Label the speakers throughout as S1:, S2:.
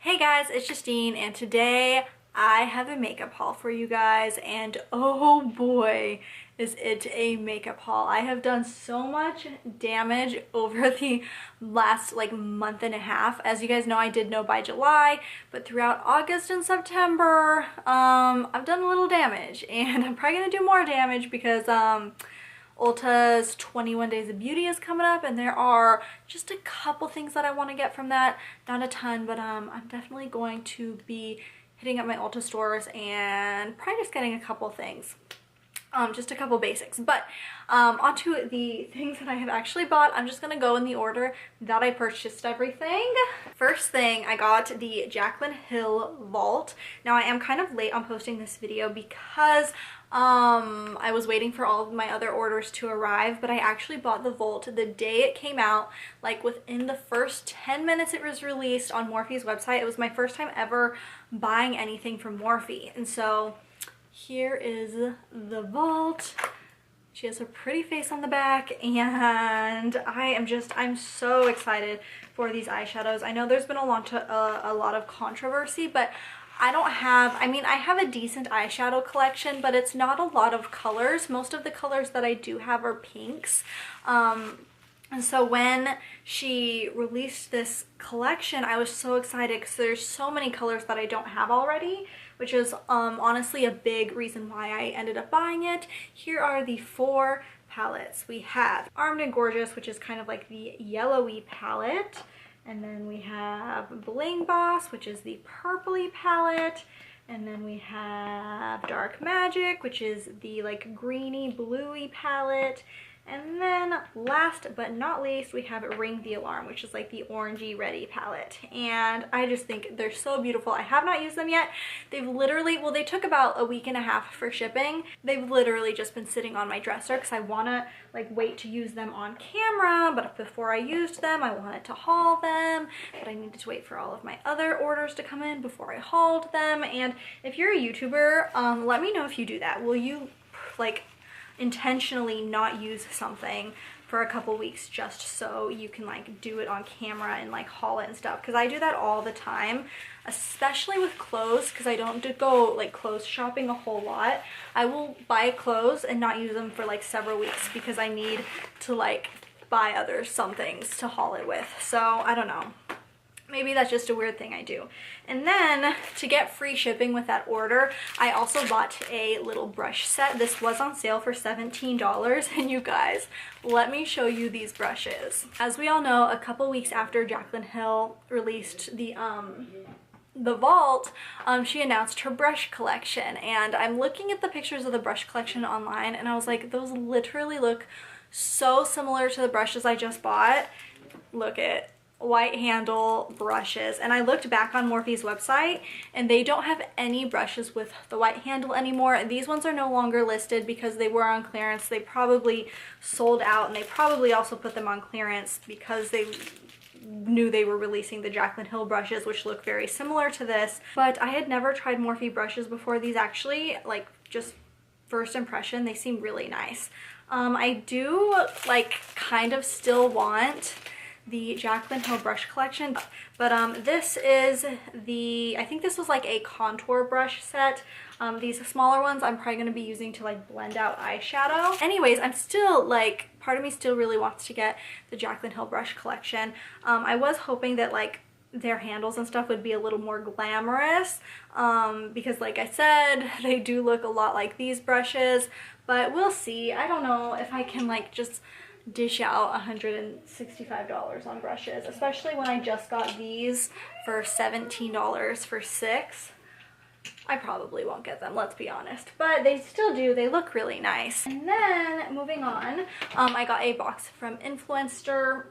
S1: Hey guys, it's Justine, and today I have a makeup haul for you guys, and oh boy, is it a makeup haul. I have done so much damage over the last month and a half. As you guys know, I did No by July, but throughout August and September, I've done a little damage, and I'm probably gonna do more damage because Ulta's 21 Days of Beauty is coming up, and there are just a couple things that I want to get from that. Not a ton, but I'm definitely going to be hitting up my Ulta stores and probably just getting a couple things. Just a couple basics. But onto the things that I have actually bought. I'm just gonna go in the order that I purchased everything. First thing, I got the Jaclyn Hill Vault. Now I am kind of late on posting this video because I was waiting for all of my other orders to arrive, but I actually bought the Vault the day it came out. Like within the first 10 minutes it was released on Morphe's website. It was my first time ever buying anything from Morphe, and so here is the Vault. She has a pretty face on the back, and I'm so excited for these eyeshadows. I know there's been a lot of controversy, but I have a decent eyeshadow collection, but it's not a lot of colors. Most of the colors that I do have are pinks. And so when she released this collection, I was so excited because there's so many colors that I don't have already, which is honestly a big reason why I ended up buying it. Here are the 4 palettes. We have Armed and Gorgeous, which is kind of like the yellowy palette. And then we have Bling Boss, which is the purpley palette. And then we have Dark Magic, which is the like greeny bluey palette. And then last but not least, we have Ring the Alarm, which is like the orangey reddy palette. And I just think they're so beautiful. I have not used them yet. They've literally, well, they took about a week and a half for shipping. They've literally just been sitting on my dresser because I want to like wait to use them on camera. But before I used them, I wanted to haul them. But I needed to wait for all of my other orders to come in before I hauled them. And if you're a YouTuber, let me know if you do that. Will you like intentionally not use something for a couple weeks just so you can like do it on camera and like haul it and stuff? Because I do that all the time, especially with clothes, because I don't go like clothes shopping a whole lot. I will buy clothes and not use them for like several weeks because I need to like buy some things to haul it with. So I don't know. Maybe that's just a weird thing I do. And then to get free shipping with that order, I also bought a little brush set. This was on sale for $17, and you guys, let me show you these brushes. As we all know, a couple weeks after Jaclyn Hill released the Vault, she announced her brush collection, and I'm looking at the pictures of the brush collection online, and I was like, those literally look so similar to the brushes I just bought. Look at white handle brushes. And I looked back on Morphe's website and they don't have any brushes with the white handle anymore, and these ones are no longer listed because they were on clearance. They probably sold out, and they probably also put them on clearance because they knew they were releasing the Jaclyn Hill brushes, which look very similar to this. But I had never tried Morphe brushes before. These actually, like, just first impression, they seem really nice. I do like kind of still want the Jaclyn Hill brush collection, but this is I think this was like a contour brush set. These smaller ones I'm probably going to be using to like blend out eyeshadow. Anyways, I'm still like, part of me still really wants to get the Jaclyn Hill brush collection. I was hoping that like their handles and stuff would be a little more glamorous, because like I said, they do look a lot like these brushes, but we'll see. I don't know if I can like just dish out $165 on brushes, especially when I just got these for $17 for 6. I probably won't get them, let's be honest, but they still do. They look really nice. And then moving on, I got a box from Influenster.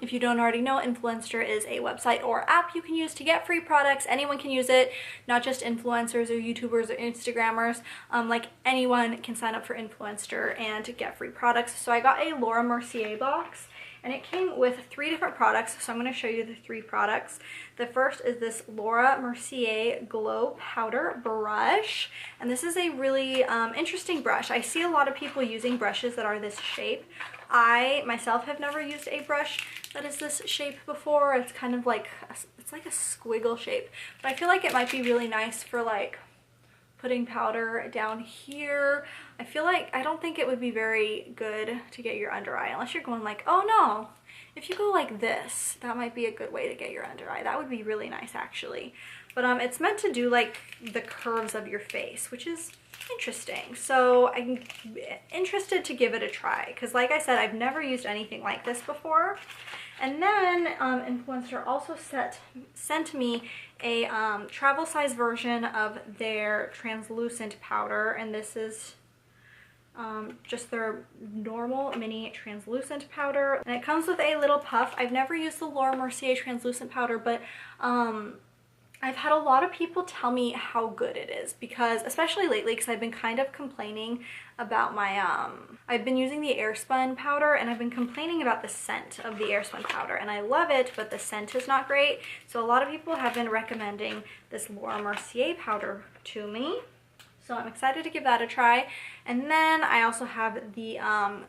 S1: If you don't already know, Influencer is a website or app you can use to get free products. Anyone can use it, not just influencers or YouTubers or Instagrammers. Like anyone can sign up for Influencer and get free products. So I got a Laura Mercier box, and it came with 3 different products. So I'm going to show you the 3 products. The first is this Laura Mercier Glow Powder Brush, and this is a really interesting brush. I see a lot of people using brushes that are this shape I myself have never used a brush that is this shape before. It's kind of like, it's like a squiggle shape, but I feel like it might be really nice for like putting powder down here. I feel like, I don't think it would be very good to get your under eye unless you're going like, oh no, if you go like this, that might be a good way to get your under eye. That would be really nice actually. But it's meant to do like the curves of your face, which is interesting. So I'm interested to give it a try because like I said, I've never used anything like this before. And then Influencer also sent me a travel size version of their translucent powder, and this is just their normal mini translucent powder, and it comes with a little puff. I've never used the Laura Mercier translucent powder, but I've had a lot of people tell me how good it is, because especially lately, because I've been kind of complaining about my I've been using the Airspun powder and I've been complaining about the scent of the Airspun powder, and I love it, but the scent is not great. So a lot of people have been recommending this Laura Mercier powder to me. So I'm excited to give that a try. And then I also have the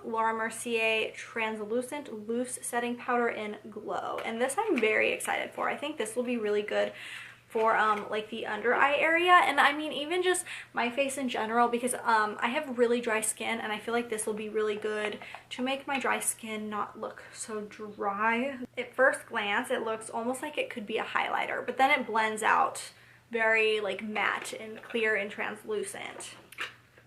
S1: Laura Mercier Translucent Loose Setting Powder in Glow. And this I'm very excited for. I think this will be really good for like the under eye area, and I mean even just my face in general, because I have really dry skin, and I feel like this will be really good to make my dry skin not look so dry. At first glance it looks almost like it could be a highlighter, but then it blends out very like matte and clear and translucent.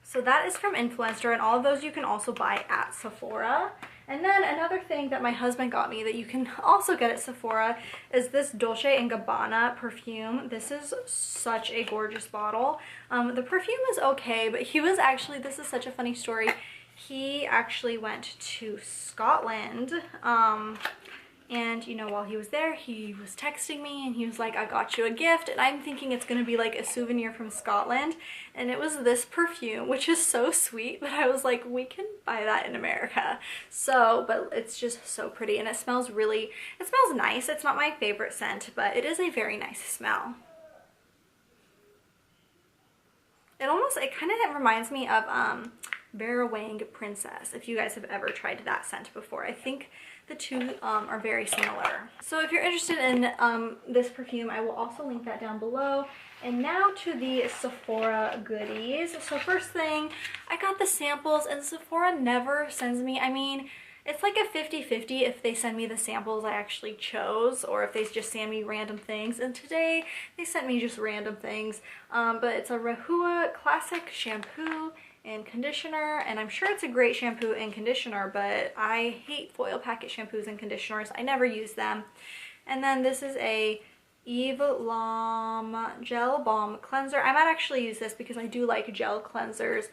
S1: So that is from Influencer, and all of those you can also buy at Sephora. And then another thing that my husband got me that you can also get at Sephora is this Dolce & Gabbana perfume. This is such a gorgeous bottle. The perfume is okay, but he was actually, this is such a funny story, he actually went to Scotland, and you know, while he was there, he was texting me and he was like, I got you a gift, and I'm thinking it's gonna be like a souvenir from Scotland, and it was this perfume, which is so sweet, but I was like, we can buy that in America. So, but it's just so pretty, and it smells really, it smells nice. It's not my favorite scent, but it is a very nice smell. It kind of reminds me of Vera Wang Princess, if you guys have ever tried that scent before. I think the two are very similar. So if you're interested in this perfume, I will also link that down below. And now to the Sephora goodies. So first thing, I got the samples, and Sephora never sends me, I mean, it's like a 50-50 if they send me the samples I actually chose, or if they just send me random things. And today they sent me just random things. But it's a Rahua Classic shampoo and conditioner, and I'm sure it's a great shampoo and conditioner, but I hate foil packet shampoos and conditioners. I never use them. And then this is a Eve Lom Gel Balm Cleanser. I might actually use this because I do like gel cleansers,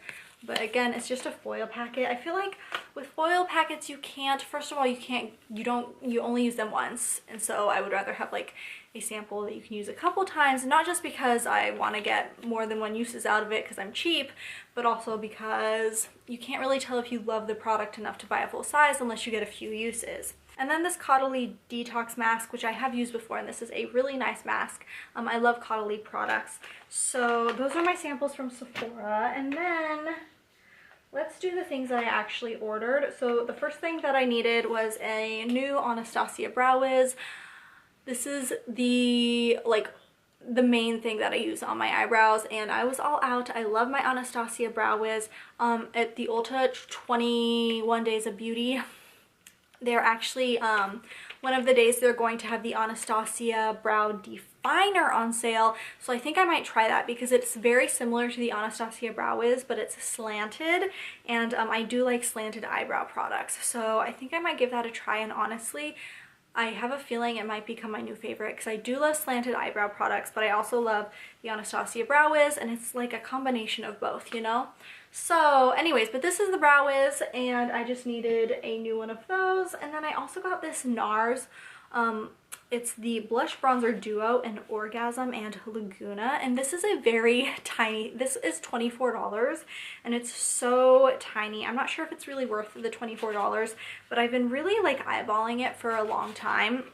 S1: but again, it's just a foil packet. I feel like with foil packets you can't, first of all, you only use them once, and so I would rather have like a sample that you can use a couple times, not just because I want to get more than one uses out of it because I'm cheap, but also because you can't really tell if you love the product enough to buy a full size unless you get a few uses. And then this Caudalie Detox Mask, which I have used before, and this is a really nice mask. I love Caudalie products. So those are my samples from Sephora. And then let's do the things that I actually ordered. So the first thing that I needed was a new Anastasia Brow Wiz. This is the main thing that I use on my eyebrows, and I was all out. I love my Anastasia Brow Wiz. At the Ulta 21 Days of Beauty, they're actually, one of the days they're going to have the Anastasia Brow Definer on sale. So I think I might try that because it's very similar to the Anastasia Brow Wiz, but it's slanted, and I do like slanted eyebrow products. So I think I might give that a try, and honestly, I have a feeling it might become my new favorite because I do love slanted eyebrow products, but I also love the Anastasia Brow Wiz, and it's like a combination of both, you know? So anyways, but this is the Brow Wiz, and I just needed a new one of those. And then I also got this NARS. It's the Blush Bronzer Duo in Orgasm and Laguna, and this is a very tiny, this is $24, and it's so tiny. I'm not sure if it's really worth the $24, but I've been really like eyeballing it for a long time.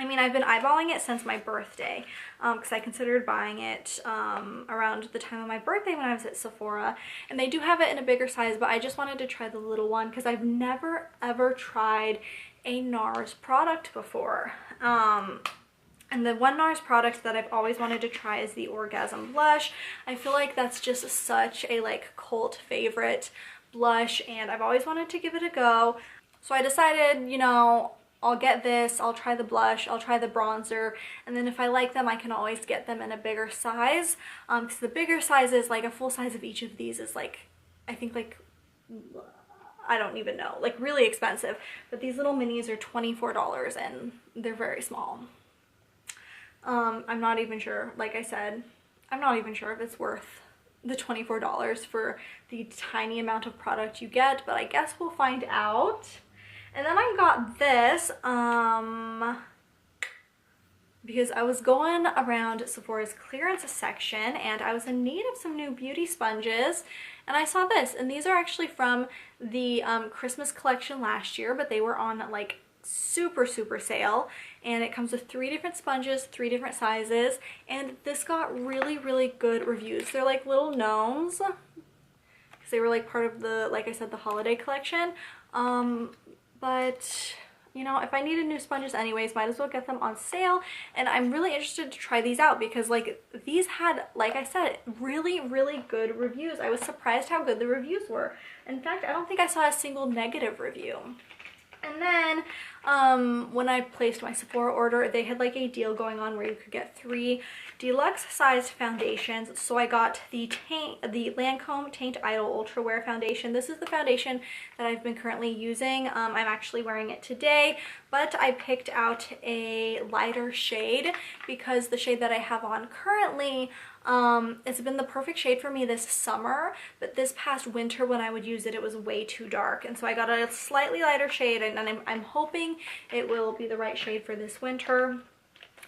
S1: I mean, I've been eyeballing it since my birthday because I considered buying it around the time of my birthday when I was at Sephora, and they do have it in a bigger size, but I just wanted to try the little one because I've never ever tried a NARS product before. And the one NARS product that I've always wanted to try is the Orgasm Blush. I feel like that's just such a like cult favorite blush, and I've always wanted to give it a go. So I decided, you know, I'll get this, I'll try the blush, I'll try the bronzer, and then if I like them, I can always get them in a bigger size. Because the bigger sizes, like a full size of each of these is like, I think like, I don't even know, like really expensive. But these little minis are $24 and they're very small. I'm not even sure, like I said, I'm not even sure if it's worth the $24 for the tiny amount of product you get, but I guess we'll find out. And then I got this because I was going around Sephora's clearance section and I was in need of some new beauty sponges, and I saw this, and these are actually from the Christmas collection last year, but they were on like super sale, and it comes with 3 different sponges, 3 different sizes, and this got really good reviews. They're like little gnomes because they were like part of the, like I said, the holiday collection. But you know, if I needed new sponges anyways, might as well get them on sale. And I'm really interested to try these out because like these had, like I said, really good reviews. I was surprised how good the reviews were. In fact, I don't think I saw a single negative review. And then when I placed my Sephora order, they had like a deal going on where you could get 3 deluxe sized foundations. So I got the Lancome Taint Idol Ultra Wear Foundation. This is the foundation that I've been currently using. I'm actually wearing it today, but I picked out a lighter shade because the shade that I have on currently, it's been the perfect shade for me this summer, but this past winter when I would use it, it was way too dark, and so I got a slightly lighter shade, and I'm hoping it will be the right shade for this winter.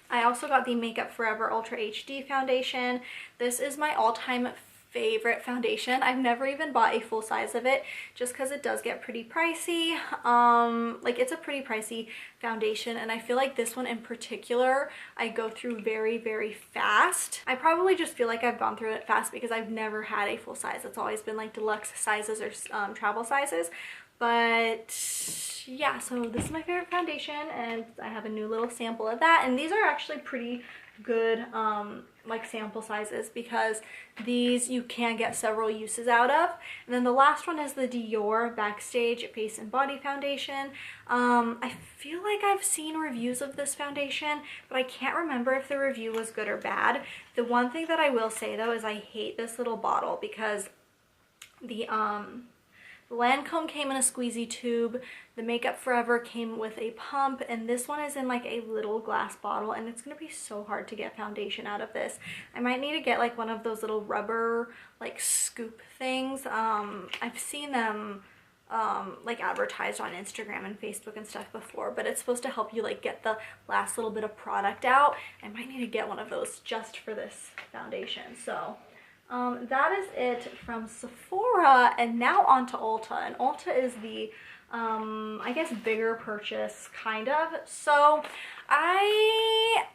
S1: I also got the Makeup Forever Ultra HD foundation. This is my all-time favorite foundation. I've never even bought a full size of it just because it does get pretty pricey. Like it's a pretty pricey foundation, and I feel like this one in particular I go through very fast. I probably just feel like I've gone through it fast because I've never had a full size. It's always been like deluxe sizes or travel sizes. But yeah, so this is my favorite foundation, and I have a new little sample of that, and these are actually pretty good like sample sizes because these you can get several uses out of. And then the last one is the Dior Backstage Face and Body Foundation. I feel like I've seen reviews of this foundation, but I can't remember if the review was good or bad. The one thing that I will say though is I hate this little bottle because the Lancome came in a squeezy tube, the Makeup Forever came with a pump, and this one is in like a little glass bottle, and it's gonna be so hard to get foundation out of this. I might need to get like one of those little rubber like scoop things. I've seen them like advertised on Instagram and Facebook and stuff before, but it's supposed to help you like get the last little bit of product out. I might need to get one of those just for this foundation. So that is it from Sephora, and now on to Ulta. And Ulta is the, I guess, bigger purchase, kind of. So I,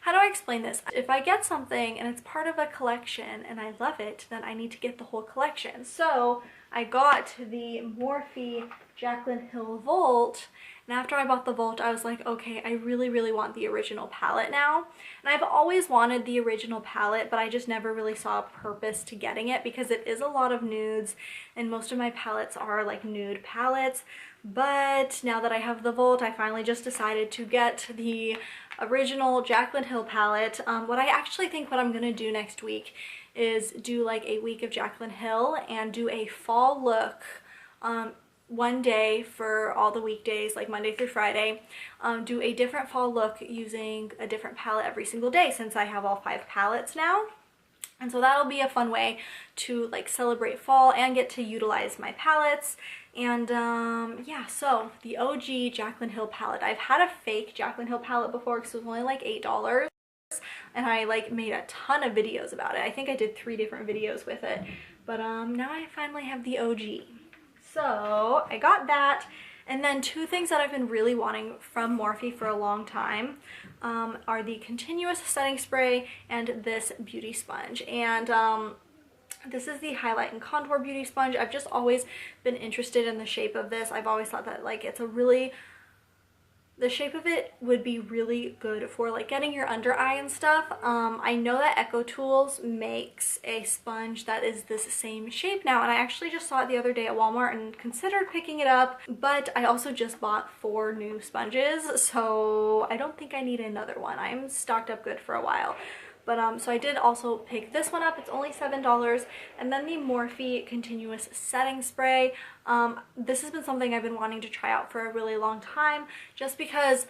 S1: how do I explain this? If I get something and it's part of a collection and I love it, then I need to get the whole collection. So I got the Morphe Jaclyn Hill Volt, and after I bought the Volt, I was like, okay, I really want the original palette now. And I've always wanted the original palette, but I just never really saw a purpose to getting it because it is a lot of nudes, and most of my palettes are like nude palettes. But now that I have the Volt, I finally just decided to get the original Jaclyn Hill palette. What I actually think what I'm gonna do next week is do like a week of Jaclyn Hill and do a fall look one day for all the weekdays, like Monday through Friday. Do a different fall look using a different palette every single day since I have all 5 palettes now. And so that'll be a fun way to like celebrate fall and get to utilize my palettes. And yeah, so the OG Jaclyn Hill palette. I've had a fake Jaclyn Hill palette before because it was only like $8. And I like made a ton of videos about it. I think I did 3 different videos with it. But now I finally have the OG. So I got that, And then two things that I've been really wanting from Morphe for a long time are the continuous setting spray and this beauty sponge. And this is the highlight and contour beauty sponge. I've just always been interested in the shape of this. I've always thought that like it's a really, the shape of it would be really good for like getting your under eye and stuff. I know that Echo Tools makes a sponge that is this same shape now, and I actually just saw it the other day at Walmart and considered picking it up, but I also just bought 4 new sponges, so I don't think I need another one. I'm stocked up good for a while. But so I did also pick this one up. It's only $7. And then the Morphe Continuous Setting Spray. This has been something I've been wanting to try out for a really long time, just because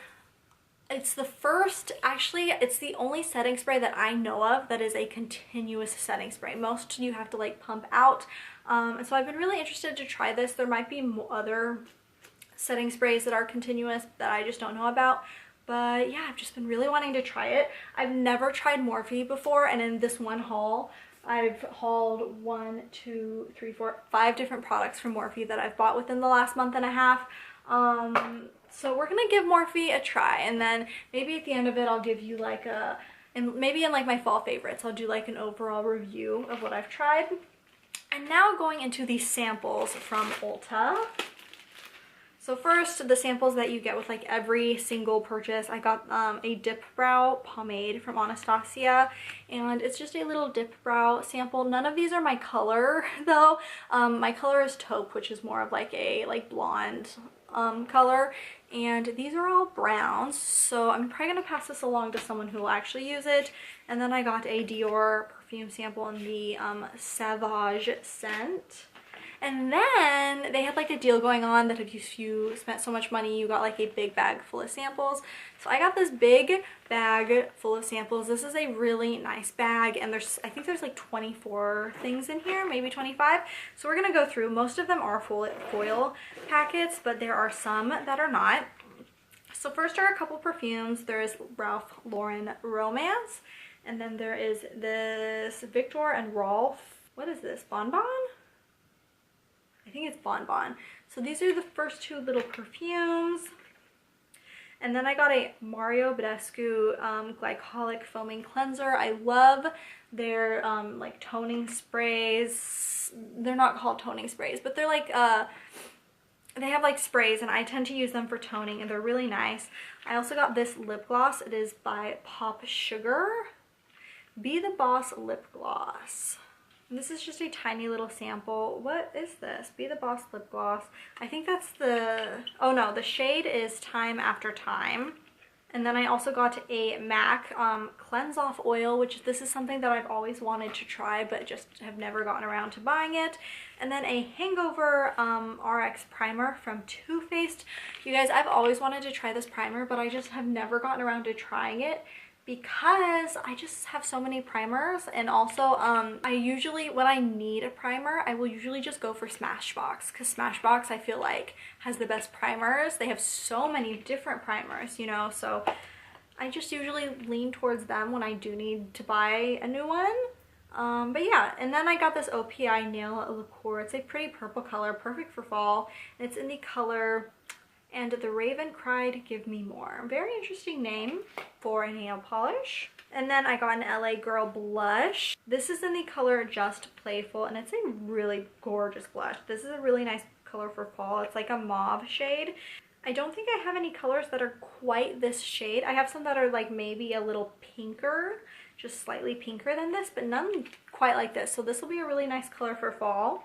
S1: it's the first, actually it's the only setting spray that I know of that is a continuous setting spray. Most you have to like pump out. And so I've been really interested to try this. There might be other setting sprays that are continuous that I just don't know about. But yeah, I've just been really wanting to try it. I've never tried Morphe before, and in this one haul, I've hauled 1, 2, 3, 4, 5 different products from Morphe that I've bought within the last month and a half. So we're gonna give Morphe a try, and then maybe at the end of it, I'll give you like a, and maybe in like my fall favorites, I'll do like an overall review of what I've tried. And now going into the samples from Ulta. So first, the samples that you get with like every single purchase. I got a dip brow pomade from Anastasia, and it's just a little dip brow sample. None of these are my color though. My color is taupe, which is more of like a blonde color, and these are all browns, so I'm probably gonna pass this along to someone who will actually use it. And then I got a Dior perfume sample in the Sauvage scent. And then they had like a deal going on that if you spent so much money, you got like a big bag full of samples. So I got this big bag full of samples. This is a really nice bag, and I think there's like 24 things in here, maybe 25. So we're gonna go through. Most of them are foil packets, but there are some that are not. So first are a couple perfumes. There is Ralph Lauren Romance, and then there is this Victor and Rolf. What is this? Bonbon? I think it's Bonbon. So these are the first 2 little perfumes. And then I got a Mario Badescu glycolic foaming cleanser. I love their like toning sprays. They're not called toning sprays, but they're like they have like sprays, and I tend to use them for toning, and they're really nice. I also got this lip gloss. It is by Pop Sugar. Be the Boss lip gloss. And this is just a tiny little sample. What is this? Be the Boss lip gloss. I think that's the, oh no, the shade is Time After Time. And then I also got a MAC Cleanse Off Oil, which this is something that I've always wanted to try, but just have never gotten around to buying it. And then a Hangover RX Primer from Too Faced. You guys, I've always wanted to try this primer, but I just have never gotten around to trying it, because I just have so many primers. And also I usually, when I need a primer, I will usually just go for Smashbox, because Smashbox I feel like has the best primers. They have so many different primers, you know, so I just usually lean towards them when I do need to buy a new one. But yeah, and then I got this OPI nail liqueur. It's a pretty purple color, perfect for fall, and it's in the color And the Raven Cried Give Me More. Very interesting name for a nail polish. And then I got an LA Girl blush. This is in the color Just Playful, and it's a really gorgeous blush. This is a really nice color for fall. It's like a mauve shade. I don't think I have any colors that are quite this shade. I have some that are like maybe a little pinker, just slightly pinker than this, but none quite like this. So this will be a really nice color for fall.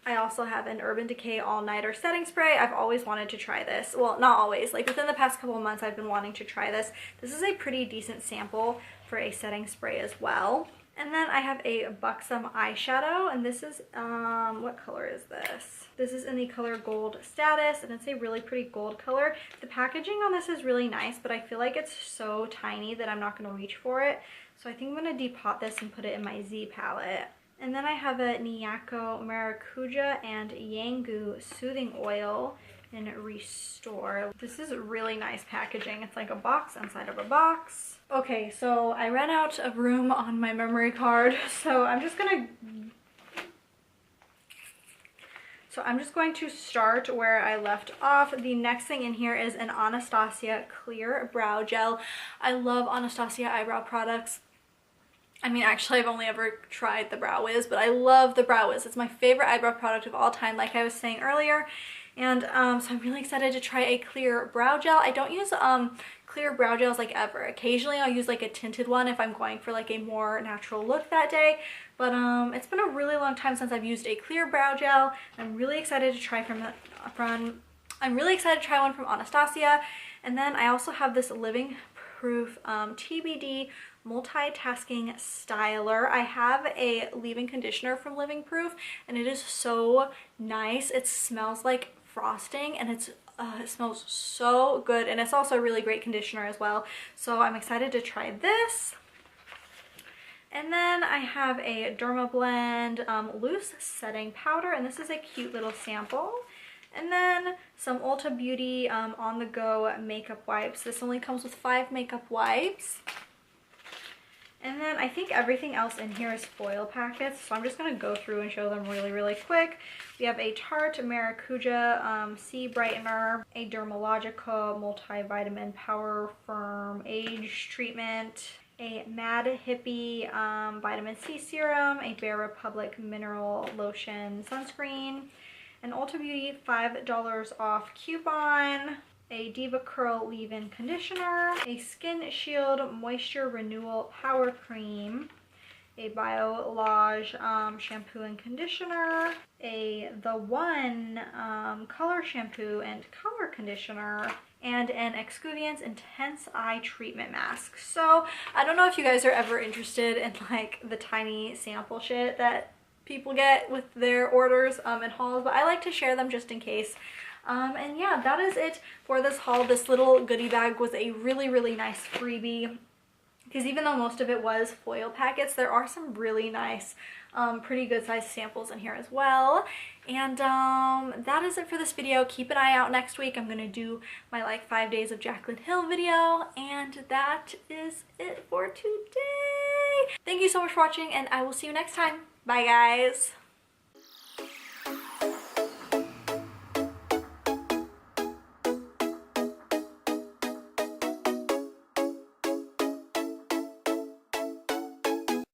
S1: I also have an Urban Decay All Nighter Setting Spray. I've always wanted to try this. Well, not always. Like within the past couple of months, I've been wanting to try this. This is a pretty decent sample for a setting spray as well. And then I have a Buxom eyeshadow, and this is, what color is this? This is in the color Gold Status, and it's a really pretty gold color. The packaging on this is really nice, but I feel like it's so tiny that I'm not going to reach for it. So I think I'm going to depot this and put it in my Z palette. And then I have a Nyako Maracuja and Yangu Soothing Oil in Restore. This is really nice packaging. It's like a box inside of a box. Okay, so I ran out of room on my memory card, so So I'm just going to start where I left off. The next thing in here is an Anastasia clear brow gel. I love Anastasia eyebrow products. I mean, actually, I've only ever tried the Brow Wiz, but I love the Brow Wiz. It's my favorite eyebrow product of all time, like I was saying earlier. And so I'm really excited to try a clear brow gel. I don't use clear brow gels like ever. Occasionally I'll use like a tinted one if I'm going for like a more natural look that day. But it's been a really long time since I've used a clear brow gel. I'm really excited to try one from Anastasia. And then I also have this Living Proof TBD multitasking styler. I have a leave-in conditioner from Living Proof and it is so nice. It smells like frosting and it smells so good, and it's also a really great conditioner as well. So I'm excited to try this. And then I have a Dermablend loose setting powder, and this is a cute little sample. And then some Ulta Beauty on the go makeup wipes. This only comes with 5 makeup wipes. And then I think everything else in here is foil packets, so I'm just going to go through and show them really quick. We have a Tarte Maracuja Sea Brightener, a Dermalogica Multivitamin Power Firm Age Treatment, a Mad Hippie Vitamin C Serum, a Bare Republic Mineral Lotion Sunscreen, an Ulta Beauty $5 off coupon, a Diva Curl leave-in conditioner, a Skin Shield Moisture Renewal Power Cream, a Biolage shampoo and conditioner, a The One color shampoo and color conditioner, and an Exfoliants Intense Eye Treatment Mask. So I don't know if you guys are ever interested in like the tiny sample shit that people get with their orders and hauls, but I like to share them just in case. And yeah, that is it for this haul. This little goodie bag was a really nice freebie, because even though most of it was foil packets, there are some really nice, pretty good sized samples in here as well. And that is it for this video. Keep an eye out next week. I'm gonna do my like 5 days of Jaclyn Hill video, and that is it for today. Thank you so much for watching, and I will see you next time. Bye guys.